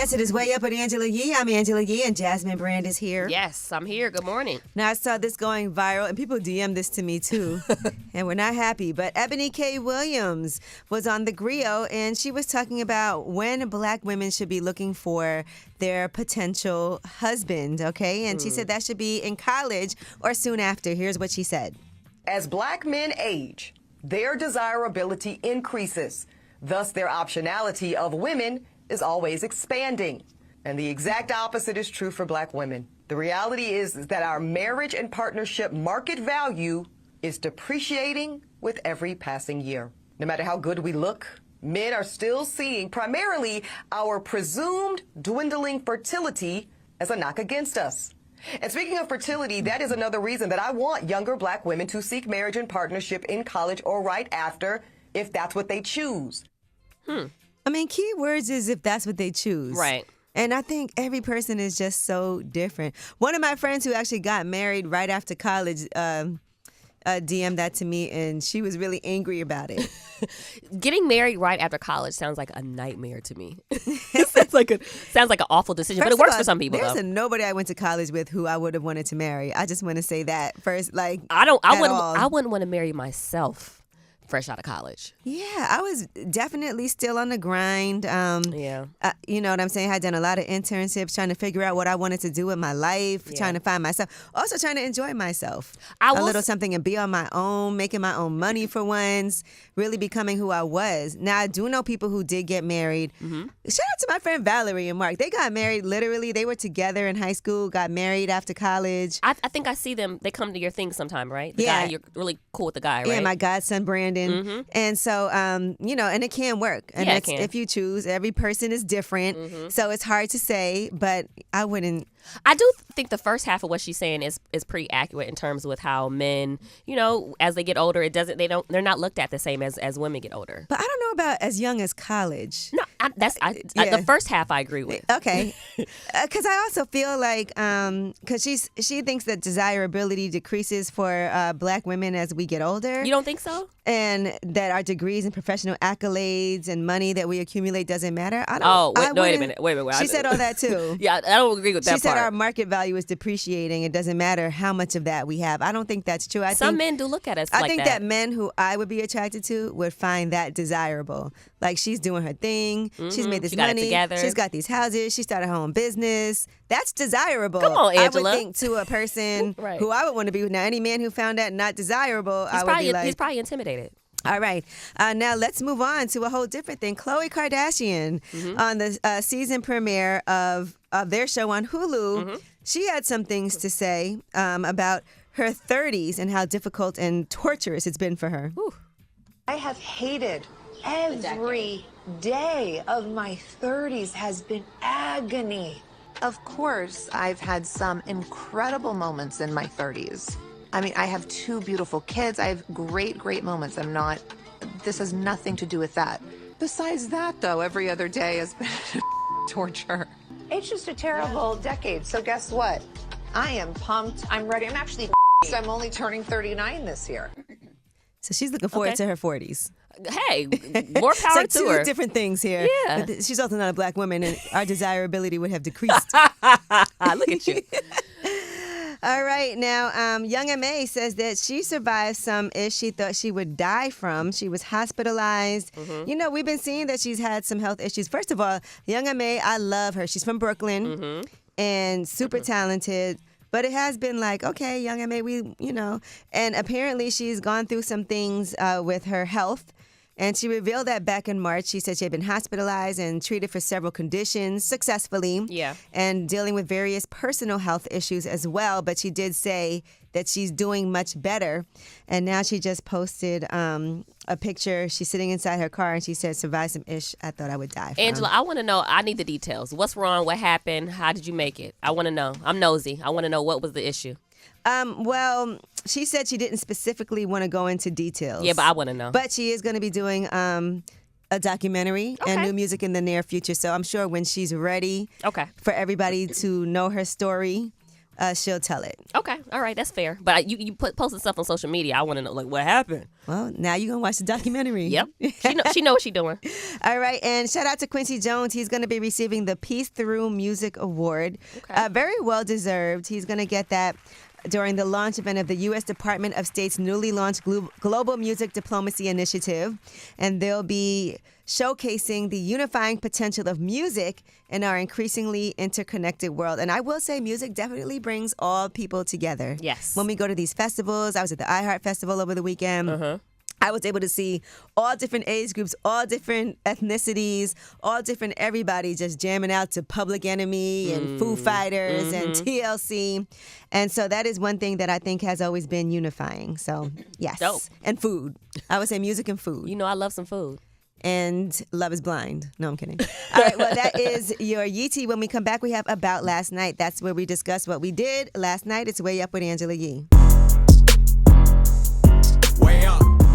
Yes, it is Way Up with Angela Yee. I'm Angela Yee, and Jasmine Brand is here. Yes, I'm here. Good morning. Now, I saw this going viral, and people DM this to me, too, and we're not happy. But Ebony K. Williams was on the Griot, and she was talking about when black women should be looking for their potential husband, okay? And she said that should be in college or soon after. Here's what she said. As black men age, their desirability increases. Thus, their optionality of women is always expanding. And the exact opposite is true for black women. The reality is that our marriage and partnership market value is depreciating with every passing year. No matter how good we look, men are still seeing primarily our presumed dwindling fertility as a knock against us. And speaking of fertility, that is another reason that I want younger black women to seek marriage and partnership in college or right after, if that's what they choose. I mean, key words is if that's what they choose. Right. And I think every person is just so different. One of my friends who actually got married right after college DM'd that to me, and she was really angry about it. Getting married right after college sounds like a nightmare to me. It sounds like an awful decision, but it works for some people. There's nobody I went to college with who I would have wanted to marry. I just want to say that first. Like, I wouldn't want to marry myself fresh out of college. Yeah, I was definitely still on the grind. You know what I'm saying? I had done a lot of internships trying to figure out what I wanted to do with my life, trying to find myself. Also trying to enjoy myself a little something and be on my own, making my own money for once, really becoming who I was. Now, I do know people who did get married. Shout out to my friend Valerie and Mark. They got married literally. They were together in high school, got married after college. I think I see them. They come to your thing sometime, right? The guy, you're really cool with the guy, right? Yeah, my godson, Brandon. And so, and it can work. And it can. If you choose. Every person is different. So it's hard to say, but I wouldn't. I do think the first half of what she's saying is pretty accurate in terms with how men, as they get older, they're not looked at the same as women get older. But I don't know about as young as college. No, the first half I agree with. Okay, because I also feel like because she thinks that desirability decreases for black women as we get older. You don't think so? And that our degrees and professional accolades and money that we accumulate doesn't matter. I don't. Oh, wait a minute. She said all that too. Yeah, I don't agree with that. She said our market value is depreciating. It doesn't matter how much of that we have. I don't think that's true. Some men do look at us I think that men who I would be attracted to would find that desirable. Like, she's doing her thing. She's made this money. Together. She's got these houses. She started her own business. That's desirable. Come on, Angela. I would think to a person who I would want to be with. Now, any man who found that not desirable, I would be like... He's probably intimidated. All right. Now let's move on to a whole different thing. Khloe Kardashian on the season premiere of their show on Hulu, she had some things to say about her 30s and how difficult and torturous it's been for her. Ooh. I have hated every day of my 30s has been agony. Of course, I've had some incredible moments in my 30s. I mean, I have 2 beautiful kids. I have great, great moments. This has nothing to do with that. Besides that, though, every other day has been torture. It's just a terrible decade. So guess what? I am pumped. I'm ready. I'm actually I'm only turning 39 this year. So she's looking forward to her 40s. Hey, more power it's to like her. Two different things here. Yeah. But she's also not a black woman, and our desirability would have decreased. Look at you. All right. Now, Young M.A. says that she survived some issues she thought she would die from. She was hospitalized. We've been seeing that she's had some health issues. First of all, Young M.A., I love her. She's from Brooklyn and super talented. But it has been like, okay, Young M.A., and apparently she's gone through some things with her health. And she revealed that back in March. She said she had been hospitalized and treated for several conditions successfully. Yeah. And dealing with various personal health issues as well. But she did say that she's doing much better. And now she just posted a picture. She's sitting inside her car and she said, survive some ish I thought I would die from. Angela, I want to know. I need the details. What's wrong? What happened? How did you make it? I want to know. I'm nosy. I want to know what was the issue. Well, she said she didn't specifically want to go into details. Yeah, but I want to know. But she is going to be doing a documentary and new music in the near future. So I'm sure when she's ready for everybody to know her story, she'll tell it. Okay, all right, that's fair. But you posted stuff on social media. I want to know, like, what happened? Well, now you're going to watch the documentary. Yep, she know what she's doing. All right, and shout out to Quincy Jones. He's going to be receiving the Peace Through Music Award. Okay. Very well deserved. He's going to get that during the launch event of the U.S. Department of State's newly launched Global Music Diplomacy Initiative. And they'll be showcasing the unifying potential of music in our increasingly interconnected world. And I will say music definitely brings all people together. Yes. When we go to these festivals, I was at the iHeart Festival over the weekend. I was able to see all different age groups, all different ethnicities, all different everybody just jamming out to Public Enemy and Foo Fighters and TLC. And so that is one thing that I think has always been unifying. So, yes. Dope. And food. I would say music and food. You know I love some food. And Love is Blind. No, I'm kidding. All right, well, that is your Yee. When we come back, we have About Last Night. That's where we discuss what we did last night. It's Way Up with Angela Yee.